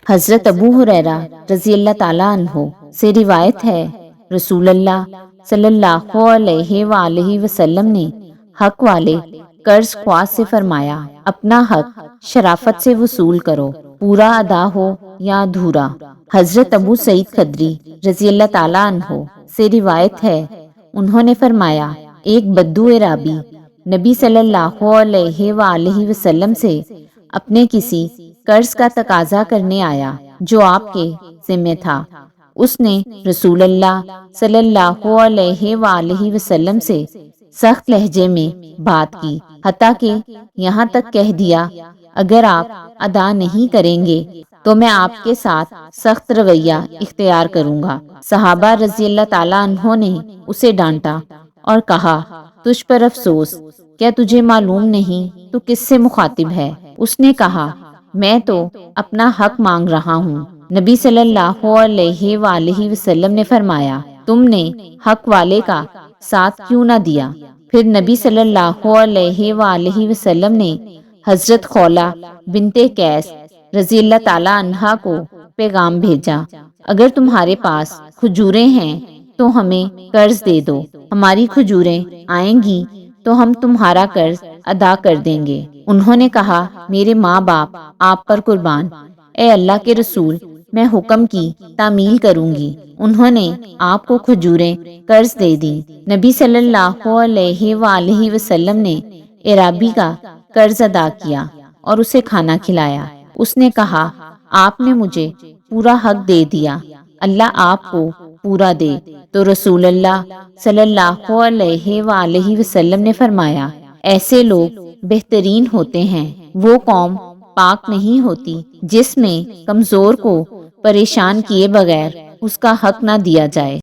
حضرت ابو ہریرہ رضی اللہ تعالیٰ عنہ سے روایت ہے، رسول اللہ صلی اللہ علیہ وآلہ وسلم نے حق والے قرض خواہ سے فرمایا، اپنا حق شرافت سے وصول کرو، پورا ادا ہو یا ادھورا۔ حضرت ابو سعید خدری رضی اللہ تعالیٰ عنہ سے روایت ہے، انہوں نے فرمایا، ایک بدو عرابی نبی صلی اللہ علیہ وآلہ وسلم سے اپنے کسی قرض کا تقاضا کرنے آیا جو آپ کے ذمہ تھا۔ اس نے رسول اللہ صلی اللہ علیہ وآلہ وسلم سے سخت لہجے میں بات کی، حتیٰ کہ یہاں تک کہہ دیا، اگر آپ ادا نہیں کریں گے تو میں آپ کے ساتھ سخت رویہ اختیار کروں گا۔ صحابہ رضی اللہ تعالیٰ عنہ نے اسے ڈانٹا اور کہا، تجھ پر افسوس، کیا تجھے معلوم نہیں تو کس سے مخاطب ہے؟ اس نے کہا، میں تو اپنا حق مانگ رہا ہوں۔ نبی صلی اللہ علیہ وآلہ وسلم نے فرمایا، تم نے حق والے کا ساتھ کیوں نہ دیا؟ پھر نبی صلی اللہ علیہ وآلہ وسلم نے حضرت خولہ بنت قیس رضی اللہ تعالیٰ عنہا کو پیغام بھیجا، اگر تمہارے پاس کھجوریں ہیں تو ہمیں قرض دے دو، ہماری کھجوریں آئیں گی تو ہم تمہارا قرض ادا کر دیں گے۔ انہوں نے کہا، میرے ماں باپ آپ پر قربان، اے اللہ کے رسول، میں حکم کی تعمیل کروں گی۔ انہوں نے آپ کو کھجوریں قرض دے دیں۔ نبی صلی اللہ علیہ وآلہ وسلم نے عرابی کا قرض ادا کیا اور اسے کھانا کھلایا۔ اس نے کہا، آپ نے مجھے پورا حق دے دیا، اللہ آپ کو پورا دے۔ تو رسول اللہ صلی اللہ علیہ وآلہ وسلم نے فرمایا، ایسے لوگ بہترین ہوتے ہیں، وہ قوم پاک نہیں ہوتی جس میں کمزور کو پریشان کیے بغیر اس کا حق نہ دیا جائے۔